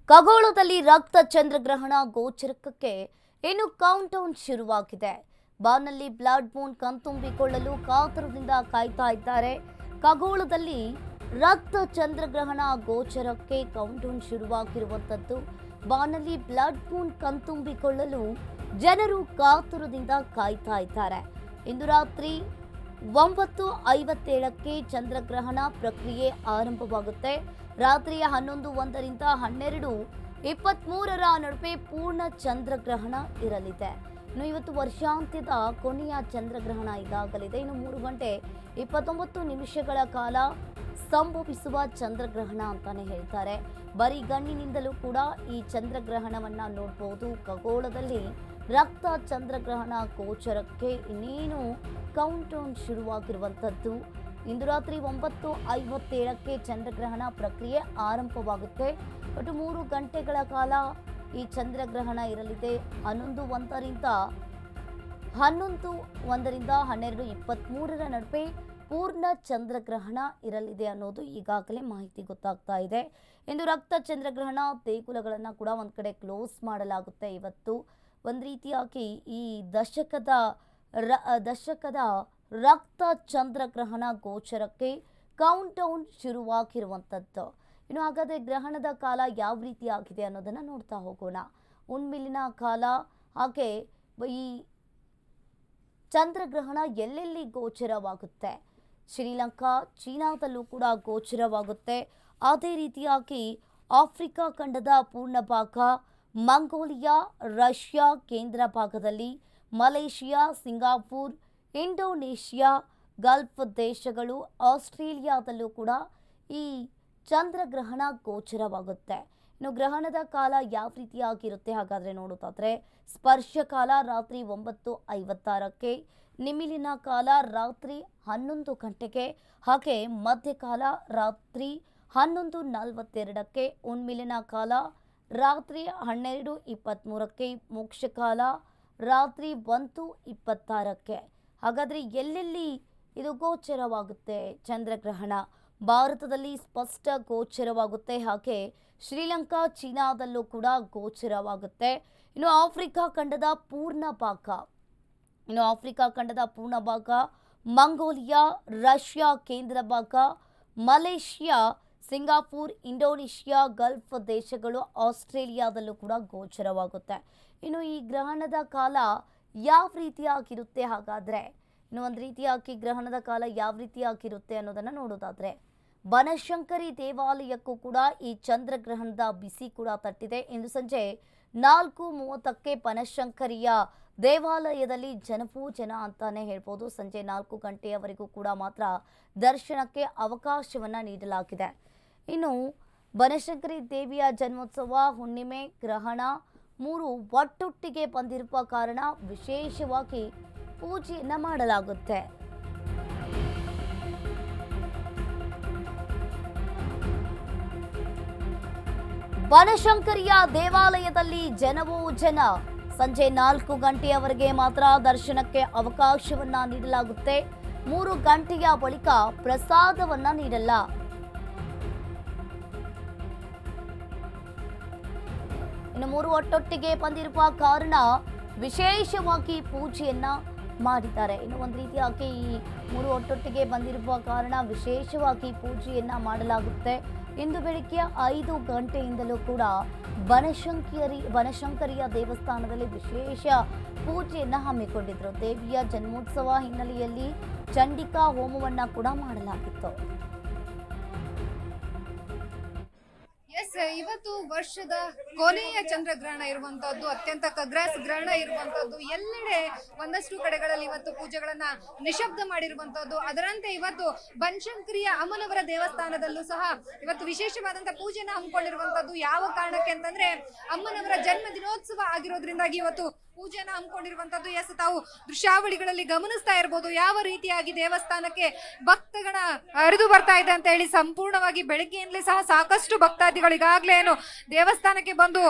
ಖಗೋಳದಲ್ಲಿ ರಕ್ತ ಚಂದ್ರಗ್ರಹಣ ಗೋಚರಕ್ಕೆ ಇನ್ನು ಕೌಂಟೌನ್ ಶುರುವಾಗಿದೆ. ಬಾನಲ್ಲಿ ಬ್ಲಡ್ ಮೂನ್ ಕಣ್ತುಂಬಿಕೊಳ್ಳಲು ಕಾತರದಿಂದ ಕಾಯ್ತಾ ಇದ್ದಾರೆ. ಖಗೋಳದಲ್ಲಿ ರಕ್ತ ಚಂದ್ರಗ್ರಹಣ ಗೋಚರಕ್ಕೆ ಕೌಂಟೌನ್ ಶುರುವಾಗಿರುವಂತದ್ದು. ಬಾನಲ್ಲಿ ಬ್ಲಡ್ ಮೂನ್ ಕಣ್ತುಂಬಿಕೊಳ್ಳಲು ಜನರು ಕಾತುರದಿಂದ ಕಾಯ್ತಾ ಇದ್ದಾರೆ. ಇಂದು ರಾತ್ರಿ 9:57ಕ್ಕೆ ಚಂದ್ರಗ್ರಹಣ ಪ್ರಕ್ರಿಯೆ ಆರಂಭವಾಗುತ್ತೆ. ರಾತ್ರಿ 11:01ರಿಂದ 12:23 ನಡುವೆ ಪೂರ್ಣ ಚಂದ್ರಗ್ರಹಣ ಇರಲಿದೆ. ಇನ್ನು ಇವತ್ತು ವರ್ಷಾಂತ್ಯದ ಕೊನೆಯ ಚಂದ್ರಗ್ರಹಣ ಇದಾಗಲಿದೆ. ಇನ್ನು 3:29 ಕಾಲ ಸಂಭವಿಸುವ ಚಂದ್ರಗ್ರಹಣ ಅಂತಾನೆ ಹೇಳ್ತಾರೆ. ಬರೀ ಗಣ್ಣಿನಿಂದಲೂ ಕೂಡ ಈ ಚಂದ್ರಗ್ರಹಣವನ್ನ ನೋಡಬಹುದು. ಖಗೋಳದಲ್ಲಿ ರಕ್ತ ಚಂದ್ರಗ್ರಹಣ ಗೋಚರಕ್ಕೆ ಇನ್ನೇನು ಕೌಂಟೌನ್ ಶುರುವಾಗಿರುವಂಥದ್ದು. ಇಂದು ರಾತ್ರಿ 9:57ಕ್ಕೆ ಚಂದ್ರಗ್ರಹಣ ಪ್ರಕ್ರಿಯೆ ಆರಂಭವಾಗುತ್ತೆ. ಒಟ್ಟು 3 ಗಂಟೆಗಳ ಕಾಲ ಈ ಚಂದ್ರಗ್ರಹಣ ಇರಲಿದೆ. 11:01ರಿಂದ 12:23 ನಡುವೆ ಪೂರ್ಣ ಚಂದ್ರಗ್ರಹಣ ಇರಲಿದೆ ಅನ್ನೋದು ಈಗಾಗಲೇ ಮಾಹಿತಿ ಗೊತ್ತಾಗ್ತಾ ಇದೆ. ಇಂದು ರಕ್ತ ಚಂದ್ರಗ್ರಹಣ ದೇಗುಲಗಳನ್ನು ಕೂಡ ಒಂದು ಕಡೆ ಕ್ಲೋಸ್ ಮಾಡಲಾಗುತ್ತೆ. ಇವತ್ತು ಒಂದು ರೀತಿಯಾಗಿ ಈ ದಶಕದ ರಕ್ತ ಚಂದ್ರಗ್ರಹಣ ಗೋಚರಕ್ಕೆ ಕೌಂಟೌನ್ ಶುರುವಾಗಿರುವಂಥದ್ದು. ಇನ್ನು ಹಾಗಾದರೆ ಗ್ರಹಣದ ಕಾಲ ಯಾವ ರೀತಿಯಾಗಿದೆ ಅನ್ನೋದನ್ನು ನೋಡ್ತಾ ಹೋಗೋಣ. ಉನ್ಮಿಲಿನ ಕಾಲ ಹಾಗೆ ಈ ಚಂದ್ರಗ್ರಹಣ ಎಲ್ಲೆಲ್ಲಿ ಗೋಚರವಾಗುತ್ತೆ. ಶ್ರೀಲಂಕಾ, ಚೀನಾದಲ್ಲೂ ಕೂಡ ಗೋಚರವಾಗುತ್ತೆ. ಅದೇ ರೀತಿಯಾಗಿ ಆಫ್ರಿಕಾ ಖಂಡದ ಪೂರ್ಣ ಭಾಗ, ಮಂಗೋಲಿಯಾ, ರಷ್ಯಾ ಕೇಂದ್ರ ಭಾಗದಲ್ಲಿ, ಮಲೇಷಿಯಾ, ಸಿಂಗಾಪುರ್, ಇಂಡೋನೇಷಿಯಾ, ಗಲ್ಫ್ ದೇಶಗಳು, ಆಸ್ಟ್ರೇಲಿಯಾದಲ್ಲೂ ಕೂಡ ಈ ಚಂದ್ರಗ್ರಹಣ ಗೋಚರವಾಗುತ್ತೆ. ಇನ್ನು ಗ್ರಹಣದ ಕಾಲ ಯಾವ ರೀತಿಯಾಗಿರುತ್ತೆ ಹಾಗಾದರೆ ನೋಡೋದಾದರೆ, ಸ್ಪರ್ಶ ಕಾಲ ರಾತ್ರಿ 9:56ಕ್ಕೆ, ನಿಮಿಲಿನ ಕಾಲ ರಾತ್ರಿ 11 ಗಂಟೆಗೆ, ಹಾಗೆ ಮಧ್ಯಕಾಲ ರಾತ್ರಿ 11:42ಕ್ಕೆ, ಉನ್ಮಿಲನ ಕಾಲ ರಾತ್ರಿ 12:23ಕ್ಕೆ, ಮೋಕ್ಷಕಾಲ ರಾತ್ರಿ 1:26ಕ್ಕೆ. ಹಾಗಾದರೆ ಎಲ್ಲೆಲ್ಲಿ ಇದು ಗೋಚರವಾಗುತ್ತೆ ಚಂದ್ರಗ್ರಹಣ? ಭಾರತದಲ್ಲಿ ಸ್ಪಷ್ಟ ಗೋಚರವಾಗುತ್ತೆ, ಹಾಗೆ ಶ್ರೀಲಂಕಾ, ಚೀನಾದಲ್ಲೂ ಕೂಡ ಗೋಚರವಾಗುತ್ತೆ. ಇನ್ನು ಆಫ್ರಿಕಾ ಖಂಡದ ಪೂರ್ಣ ಭಾಗ, ಮಂಗೋಲಿಯಾ, ರಷ್ಯಾ ಕೇಂದ್ರ ಭಾಗ, ಮಲೇಷಿಯಾ, ಸಿಂಗಾಪುರ್, ಇಂಡೋನೇಷಿಯಾ, ಗಲ್ಫ್ ದೇಶಗಳು, ಆಸ್ಟ್ರೇಲಿಯಾದಲ್ಲೂ ಕೂಡ ಗೋಚರವಾಗುತ್ತೆ. ಇನ್ನು ಈ ಗ್ರಹಣದ ಕಾಲ ಯಾವ ರೀತಿಯಾಗಿರುತ್ತೆ ಹಾಗಾದರೆ? ಇನ್ನು ಒಂದು ರೀತಿಯಾಗಿ ಗ್ರಹಣದ ಕಾಲ ಯಾವ ರೀತಿಯಾಗಿರುತ್ತೆ ಅನ್ನೋದನ್ನು ನೋಡೋದಾದರೆ, ಬನಶಂಕರಿ ದೇವಾಲಯಕ್ಕೂ ಕೂಡ ಈ ಚಂದ್ರಗ್ರಹಣದ ಬಿಸಿ ಕೂಡ ತಟ್ಟಿದೆ. ಇಂದು ಸಂಜೆ 4:30ಕ್ಕೆ ಬನಶಂಕರಿಯ ದೇವಾಲಯದಲ್ಲಿ ಜನಪೂ ಜನ ಅಂತಾನೆ ಹೇಳ್ಬೋದು. ಸಂಜೆ 4 ಗಂಟೆಯವರೆಗೂ ಕೂಡ ಮಾತ್ರ ದರ್ಶನಕ್ಕೆ ಅವಕಾಶವನ್ನು ನೀಡಲಾಗಿದೆ. ಇನ್ನು ಬನಶಂಕರಿ ದೇವಿಯ ಜನ್ಮೋತ್ಸವ, ಹುಣ್ಣಿಮೆ, ಗ್ರಹಣ 3 ಒಟ್ಟೊಟ್ಟಿಗೆ ಬಂದಿರುವ ಕಾರಣ ವಿಶೇಷವಾಗಿ ಪೂಜೆಯನ್ನು ಮಾಡಲಾಗುತ್ತೆ. ಬನಶಂಕರಿಯ ದೇವಾಲಯದಲ್ಲಿ ಜನವೂ ಜನ. ಸಂಜೆ 4 ಗಂಟೆಯವರೆಗೆ ಮಾತ್ರ ದರ್ಶನಕ್ಕೆ ಅವಕಾಶವನ್ನ ನೀಡಲಾಗುತ್ತೆ. 3 ಗಂಟೆಯ ಬಳಿಕ ಪ್ರಸಾದವನ್ನ ನೀಡಲ್ಲ. ಇನ್ನು 3 ಒಟ್ಟೊಟ್ಟಿಗೆ ಬಂದಿರುವ ಕಾರಣ ವಿಶೇಷವಾಗಿ ಪೂಜೆಯನ್ನ ಮಾಡಿದ್ದಾರೆ. ಇನ್ನು ಒಂದು ರೀತಿಯಾಗಿ ಈ 3 ಒಟ್ಟೊಟ್ಟಿಗೆ ಬಂದಿರುವ ಕಾರಣ ವಿಶೇಷವಾಗಿ ಪೂಜೆಯನ್ನ ಮಾಡಲಾಗುತ್ತೆ. ಇಂದು ಬೆಳಿಗ್ಗೆ 5 ಗಂಟೆಯಿಂದಲೂ ಕೂಡ ಬನಶಂಕರಿಯ ದೇವಸ್ಥಾನದಲ್ಲಿ ವಿಶೇಷ ಪೂಜೆಯನ್ನು ಹಮ್ಮಿಕೊಂಡಿದ್ರು. ದೇವಿಯ ಜನ್ಮೋತ್ಸವ ಹಿನ್ನೆಲೆಯಲ್ಲಿ ಚಂಡಿಕಾ ಹೋಮವನ್ನ ಕೂಡ ಮಾಡಲಾಗಿತ್ತು. ಇವತ್ತು ವರ್ಷದ ಕೊನೆಯ ಚಂದ್ರಗ್ರಹಣ ಇರುವಂತದ್ದು, ಅತ್ಯಂತ ಖಗ್ರಾಸ್ ಗ್ರಹಣ ಇರುವಂತದ್ದು. ಎಲ್ಲೆಡೆ ಒಂದಷ್ಟು ಕಡೆಗಳಲ್ಲಿ ಇವತ್ತು ಪೂಜೆಗಳನ್ನ ನಿಶಬ್ದ ಮಾಡಿರುವಂತದ್ದು. ಅದರಂತೆ ಇವತ್ತು ಬನಶಂಕರಿಯ ಅಮ್ಮನವರ ದೇವಸ್ಥಾನದಲ್ಲೂ ಸಹ ಇವತ್ತು ವಿಶೇಷವಾದಂತಹ ಪೂಜೆನ ಹಮ್ಮಿಕೊಂಡಿರುವಂತದ್ದು. ಯಾವ ಕಾರಣಕ್ಕೆ ಅಂತಂದ್ರೆ, ಅಮ್ಮನವರ ಜನ್ಮ ದಿನೋತ್ಸವ ಆಗಿರೋದ್ರಿಂದಾಗಿ ಇವತ್ತು ಪೂಜೆನ ಹಮ್ಮಿಕೊಂಡಿರುವಂತದ್ದು. ತಾವು ದೃಶ್ಯಾವಳಿಗಳಲ್ಲಿ ಗಮನಿಸ್ತಾ ಇರಬಹುದು ಯಾವ ರೀತಿಯಾಗಿ ದೇವಸ್ಥಾನಕ್ಕೆ ಭಕ್ತಗಣ ಹರಿದು ಬರ್ತಾ ಇದೆ ಅಂತ ಹೇಳಿ. ಸಂಪೂರ್ಣವಾಗಿ ಬೆಳಗ್ಗೆಯಿಂದಲೇ ಸಹ ಸಾಕಷ್ಟು ಭಕ್ತಾದಿಗಳು ಈಗಾಗಲೇ ಏನು ದೇವಸ್ಥಾನಕ್ಕೆ ಬಂದು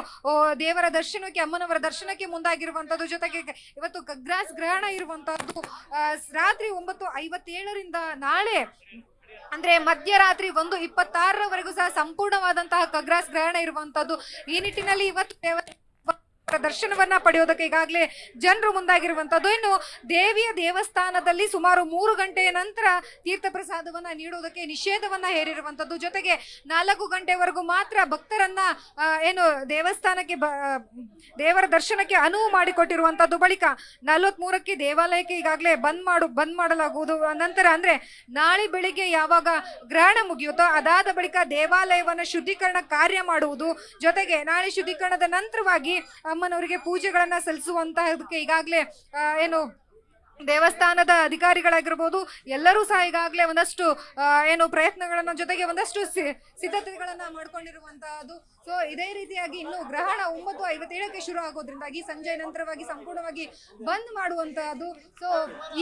ದೇವರ ದರ್ಶನಕ್ಕೆ, ಅಮ್ಮನವರ ದರ್ಶನಕ್ಕೆ ಮುಂದಾಗಿರುವಂತದ್ದು. ಜೊತೆಗೆ ಇವತ್ತು ಖಗ್ರಾಸ್ ಗ್ರಹಣ ಇರುವಂತದ್ದು. ರಾತ್ರಿ 9:57ರಿಂದ ನಾಳೆ ಅಂದ್ರೆ ಮಧ್ಯರಾತ್ರಿ 1:26ರವರೆಗೂ ಸಹ ಸಂಪೂರ್ಣವಾದಂತಹ ಖಗ್ರಾಸ್ ಗ್ರಹಣ ಇರುವಂತದ್ದು. ಈ ನಿಟ್ಟಿನಲ್ಲಿ ಇವತ್ತು ದರ್ಶನವನ್ನ ಪಡೆಯೋದಕ್ಕೆ ಈಗಾಗಲೇ ಜನರು ಮುಂದಾಗಿರುವಂತದ್ದು. ಇನ್ನು ದೇವಿಯ ದೇವಸ್ಥಾನದಲ್ಲಿ ಸುಮಾರು 3 ಗಂಟೆಯ ನಂತರ ತೀರ್ಥ ಪ್ರಸಾದವನ್ನ ನೀಡುವುದಕ್ಕೆ ನಿಷೇಧವನ್ನ ಹೇರಿರುವಂತದ್ದು. ಜೊತೆಗೆ 4 ಗಂಟೆವರೆಗೂ ಮಾತ್ರ ಭಕ್ತರನ್ನ ಏನು ದೇವಸ್ಥಾನಕ್ಕೆ ದೇವರ ದರ್ಶನಕ್ಕೆ ಅನುವು ಮಾಡಿಕೊಟ್ಟಿರುವಂತದ್ದು. ಬಳಿಕ 43ಕ್ಕೆ ದೇವಾಲಯಕ್ಕೆ ಈಗಾಗಲೇ ಬಂದ್ ಮಾಡಲಾಗುವುದು. ನಂತರ ಅಂದ್ರೆ ನಾಳೆ ಬೆಳಿಗ್ಗೆ ಯಾವಾಗ ಗ್ರಹಣ ಮುಗಿಯುತ್ತೋ ಅದಾದ ಬಳಿಕ ದೇವಾಲಯವನ್ನ ಶುದ್ಧೀಕರಣ ಕಾರ್ಯ ಮಾಡುವುದು. ಜೊತೆಗೆ ನಾಳೆ ಶುದ್ಧೀಕರಣದ ನಂತರವಾಗಿ ಅಮ್ಮನವರಿಗೆ ಪೂಜೆಗಳನ್ನ ಸಲ್ಲಿಸುವಂತಹದಕ್ಕೆ ಈಗಾಗಲೇ ಏನು ದೇವಸ್ಥಾನದ ಅಧಿಕಾರಿಗಳಾಗಿರ್ಬೋದು ಎಲ್ಲರೂ ಸಹ ಈಗಾಗಲೇ ಒಂದಷ್ಟು ಏನು ಪ್ರಯತ್ನಗಳನ್ನ ಜೊತೆಗೆ ಒಂದಷ್ಟು ಸಿದ್ಧತೆಗಳನ್ನ ಮಾಡ್ಕೊಂಡಿರುವಂತಹದ್ದು. ಸೊ ಇದೇ ರೀತಿಯಾಗಿ ಇನ್ನು ಗ್ರಹಣ 9:57ಕ್ಕೆ ಶುರು ಆಗೋದ್ರಿಂದಾಗಿ ಸಂಜೆ ನಂತರವಾಗಿ ಸಂಪೂರ್ಣವಾಗಿ ಬಂದ್ ಮಾಡುವಂತಹದ್ದು. ಸೊ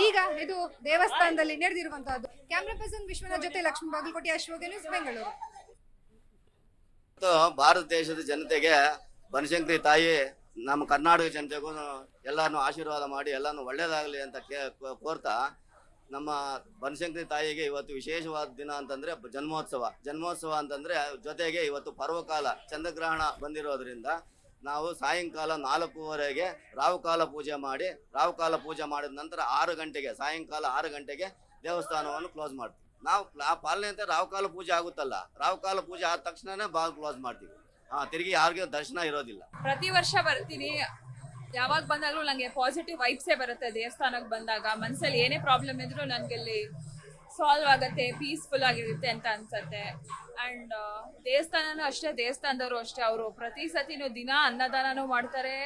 ಈಗ ಇದು ದೇವಸ್ಥಾನದಲ್ಲಿ ನಡೆದಿರುವಂತಹದ್ದು. ಕ್ಯಾಮ್ರಾ ಪರ್ಸನ್ ವಿಶ್ವನಾಥ್ ಜೊತೆ ಲಕ್ಷ್ಮೀ ಬಾಗಲಕೋಟೆ, ಅಶ್ವಗ ನ್ಯೂಸ್, ಬೆಂಗಳೂರು. ಭಾರತ ದೇಶದ ಜನತೆಗೆ ಬನಶಂಕರಿ ತಾಯಿ ನಮ್ಮ ಕರ್ನಾಟಕ ಜನತೆಗೂ ಎಲ್ಲಾನು ಆಶೀರ್ವಾದ ಮಾಡಿ ಎಲ್ಲಾನು ಒಳ್ಳೇದಾಗಲಿ ಅಂತ ಕೋರ್ತಾ ನಮ್ಮ ಬನಶಂಕರಿ ತಾಯಿಗೆ ಇವತ್ತು ವಿಶೇಷವಾದ ದಿನ ಅಂತಂದ್ರೆ ಜನ್ಮೋತ್ಸವ ಅಂತಂದ್ರೆ ಜೊತೆಗೆ ಇವತ್ತು ಪರ್ವಕಾಲ ಚಂದ್ರಗ್ರಹಣ ಬಂದಿರೋದ್ರಿಂದ ನಾವು ಸಾಯಂಕಾಲ 4:15ಗೆ ರಾಹುಕಾಲ ಪೂಜೆ ಮಾಡಿದ ನಂತರ 6 ಗಂಟೆಗೆ ಸಾಯಂಕಾಲ 6 ಗಂಟೆಗೆ ದೇವಸ್ಥಾನವನ್ನು ಕ್ಲೋಸ್ ಮಾಡ್ತೀವಿ. ನಾವು ಪಾಲನೆ ಅಂತ ರಾಹುಕಾಲ ಪೂಜೆ ಆಗುತ್ತಲ್ಲ, ರಾಹುಕಾಲ ಪೂಜೆ ಆದ ತಕ್ಷಣನೇ ಬಾಗಿಲು ಕ್ಲೋಸ್ ಮಾಡ್ತೀವಿ. ತಿರುಗಿ ಯಾರಿಗೂ ದರ್ಶನ ಇರೋದಿಲ್ಲ. ಪ್ರತಿ ವರ್ಷ ಬರ್ತೀನಿ. ಯಾವಾಗ ಬಂದಾಗಲೂ ನಂಗೆ ಪಾಸಿಟಿವ್ ವೈಬ್ಸೇ ಬರುತ್ತೆ. ದೇವಸ್ಥಾನಕ್ಕೆ ಬಂದಾಗ ಮನಸ್ಸಲ್ಲಿ ಏನೇ ಪ್ರಾಬ್ಲಮ್ ಇದ್ರೂ ನನಗೆ ಅಲ್ಲಿ ಸಾಲ್ವ್ ಆಗುತ್ತೆ, ಪೀಸ್ಫುಲ್ ಆಗಿರುತ್ತೆ ಅಂತ ಅನ್ಸತ್ತೆ. ಆ್ಯಂಡ್ ದೇವಸ್ಥಾನನೂ ಅಷ್ಟೇ, ದೇವಸ್ಥಾನದವರು ಅಷ್ಟೇ, ಅವರು ಪ್ರತಿ ಸತಿನೂ ದಿನ ಅನ್ನದಾನನೂ ಮಾಡ್ತಾರೆ.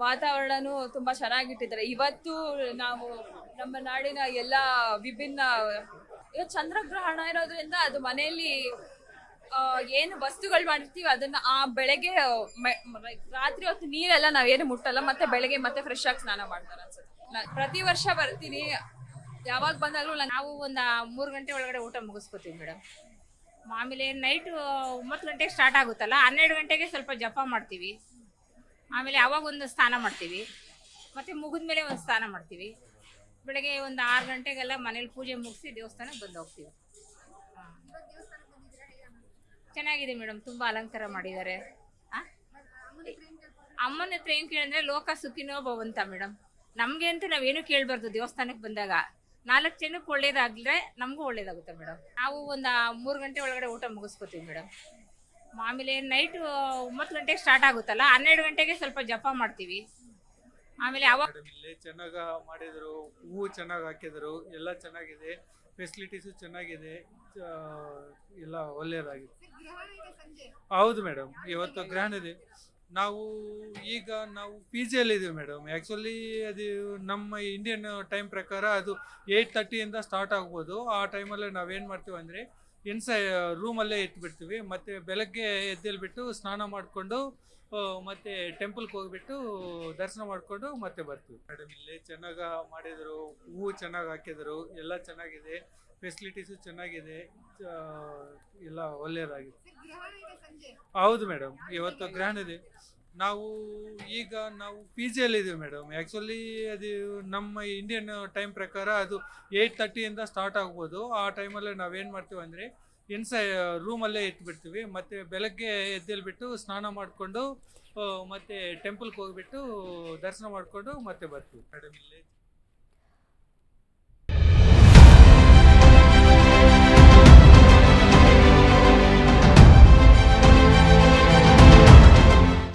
ವಾತಾವರಣನೂ ತುಂಬ ಚೆನ್ನಾಗಿಟ್ಟಿದ್ದಾರೆ. ಇವತ್ತು ನಾವು ನಮ್ಮ ನಾಡಿನ ಎಲ್ಲ ವಿಭಿನ್ನ ಇವತ್ತು ಚಂದ್ರಗ್ರಹಣ ಇರೋದ್ರಿಂದ ಅದು ಮನೆಯಲ್ಲಿ ಏನು ವಸ್ತುಗಳು ಮಾಡಿರ್ತೀವಿ ಅದನ್ನ ಆ ಬೆಳಗ್ಗೆ ರಾತ್ರಿ ಹೊತ್ತು ನೀರೆಲ್ಲ ನಾವೇನು ಮುಟ್ಟಲ್ಲ, ಮತ್ತೆ ಬೆಳಗ್ಗೆ ಮತ್ತೆ ಫ್ರೆಶ್ ಆಗಿ ಸ್ನಾನ ಮಾಡ್ತಾರೆ ಅನ್ಸುತ್ತೆ. ಪ್ರತಿ ವರ್ಷ ಬರ್ತೀನಿ. ಯಾವಾಗ ಬಂದಾಗಲೂ ನಾವು ಒಂದು 3 ಗಂಟೆ ಒಳಗಡೆ ಊಟ ಮುಗಿಸ್ಕೋತೀವಿ ಮೇಡಮ್. ಆಮೇಲೆ ನೈಟ್ 9 ಗಂಟೆಗೆ ಸ್ಟಾರ್ಟ್ ಆಗುತ್ತಲ್ಲ, 12 ಗಂಟೆಗೆ ಸ್ವಲ್ಪ ಜಪ ಮಾಡ್ತೀವಿ. ಆಮೇಲೆ ಅವಾಗ ಒಂದು ಸ್ನಾನ ಮಾಡ್ತೀವಿ, ಮತ್ತೆ ಮುಗಿದ್ಮೇಲೆ ಒಂದು ಸ್ನಾನ ಮಾಡ್ತೀವಿ. ಬೆಳಗ್ಗೆ ಒಂದು 6 ಗಂಟೆಗೆಲ್ಲ ಮನೇಲಿ ಪೂಜೆ ಮುಗಿಸಿ ದೇವಸ್ಥಾನಕ್ಕೆ ಬಂದು ಹೋಗ್ತೀವಿ. ಚೆನ್ನಾಗಿದೆ ಮೇಡಮ್, ತುಂಬ ಅಲಂಕಾರ ಮಾಡಿದ್ದಾರೆ. ಅಮ್ಮನ ಹತ್ರ ಏನು ಕೇಳಿದ್ರೆ ಲೋಕ ಸುಖಿನೋ ಭವಂತ ಮೇಡಮ್. ನಮಗೆ ಅಂತ ನಾವೇನು ಕೇಳಬಾರ್ದು. ದೇವಸ್ಥಾನಕ್ಕೆ ಬಂದಾಗ 4 ಜನಕ್ಕೆ ಒಳ್ಳೇದಾಗಲಿದ್ರೆ ನಮಗೂ ಒಳ್ಳೇದಾಗುತ್ತೆ ಮೇಡಮ್. ನಾವು ಒಂದು 3 ಗಂಟೆ ಒಳಗಡೆ ಊಟ ಮುಗಿಸ್ಕೋತೀವಿ ಮೇಡಮ್. ಆಮೇಲೆ ನೈಟ್ 9 ಗಂಟೆಗೆ ಸ್ಟಾರ್ಟ್ ಆಗುತ್ತಲ್ಲ, 12 ಗಂಟೆಗೆ ಸ್ವಲ್ಪ ಜಪ ಮಾಡ್ತೀವಿ. ಆಮೇಲೆ ಅವಾಗ ಇಲ್ಲಿ ಚೆನ್ನಾಗಿ ಮಾಡಿದ್ರು, ಹೂವು ಚೆನ್ನಾಗಿ ಹಾಕಿದ್ರು, ಎಲ್ಲ ಚೆನ್ನಾಗಿದೆ, ಫೆಸಿಲಿಟೀಸು ಚೆನ್ನಾಗಿದೆ, ಎಲ್ಲ ಒಳ್ಳೆಯದಾಗಿದೆ. ಹೌದು ಮೇಡಮ್, ಇವತ್ತು ಗ್ರ್ಯಾಂಡ್ ಇದೆ. ನಾವು ಪಿ ಜಿಯಲ್ಲಿ ಇದ್ದೀವಿ ಮೇಡಮ್. ಆ್ಯಕ್ಚುಲಿ ಅದು ನಮ್ಮ ಇಂಡಿಯನ್ ಟೈಮ್ ಪ್ರಕಾರ ಅದು 8:30ಇಂದ ಸ್ಟಾರ್ಟ್ ಆಗ್ಬೋದು. ಆ ಟೈಮಲ್ಲಿ ನಾವೇನು ಮಾಡ್ತೀವಿ ಅಂದರೆ ರೂಮಲ್ಲೇ ಇಟ್ಬಿಡ್ತೀವಿ. ಮತ್ತು ಬೆಳಗ್ಗೆ ಎದ್ದೇಳ್ಬಿಟ್ಟು ಸ್ನಾನ ಮಾಡಿಕೊಂಡು ಮತ್ತೆ ಟೆಂಪಲ್ಗೆ ಹೋಗ್ಬಿಟ್ಟು ದರ್ಶನ ಮಾಡಿಕೊಂಡು ಮತ್ತೆ ಬರ್ತೀವಿ ಮೇಡಮ್. ಇಲ್ಲಿ ಚೆನ್ನಾಗಿ ಮಾಡಿದ್ರು, ಹೂವು ಚೆನ್ನಾಗಿ ಹಾಕಿದ್ರು, ಎಲ್ಲ ಚೆನ್ನಾಗಿದೆ, ಫೆಸಿಲಿಟೀಸು ಚೆನ್ನಾಗಿದೆ, ಎಲ್ಲ ಒಳ್ಳೆಯದಾಗಿದೆ. ಹೌದು ಮೇಡಮ್, ಇವತ್ತು ಗ್ರ್ಯಾಂಡ್ ಇದೆ. ನಾವು ಪಿ ಜಿಯಲ್ಲಿ ಇದ್ದೀವಿ ಮೇಡಮ್. ಆ್ಯಕ್ಚುಲಿ ಅದು ನಮ್ಮ ಇಂಡಿಯನ್ ಟೈಮ್ ಪ್ರಕಾರ ಅದು 8:30ಇಂದ ಸ್ಟಾರ್ಟ್ ಆಗ್ಬೋದು. ಆ ಟೈಮಲ್ಲಿ ನಾವೇನು ಮಾಡ್ತೀವಿ ಅಂದರೆ ರೂಮಲ್ಲೇ ಇಟ್ಬಿಡ್ತೀವಿ. ಮತ್ತು ಬೆಳಗ್ಗೆ ಎದ್ದೇಳ್ಬಿಟ್ಟು ಸ್ನಾನ ಮಾಡಿಕೊಂಡು ಮತ್ತೆ ಟೆಂಪಲ್ಗೆ ಹೋಗ್ಬಿಟ್ಟು ದರ್ಶನ ಮಾಡಿಕೊಂಡು ಮತ್ತೆ ಬರ್ತೀವಿ ಮೇಡಮ್. ಇಲ್ಲಿ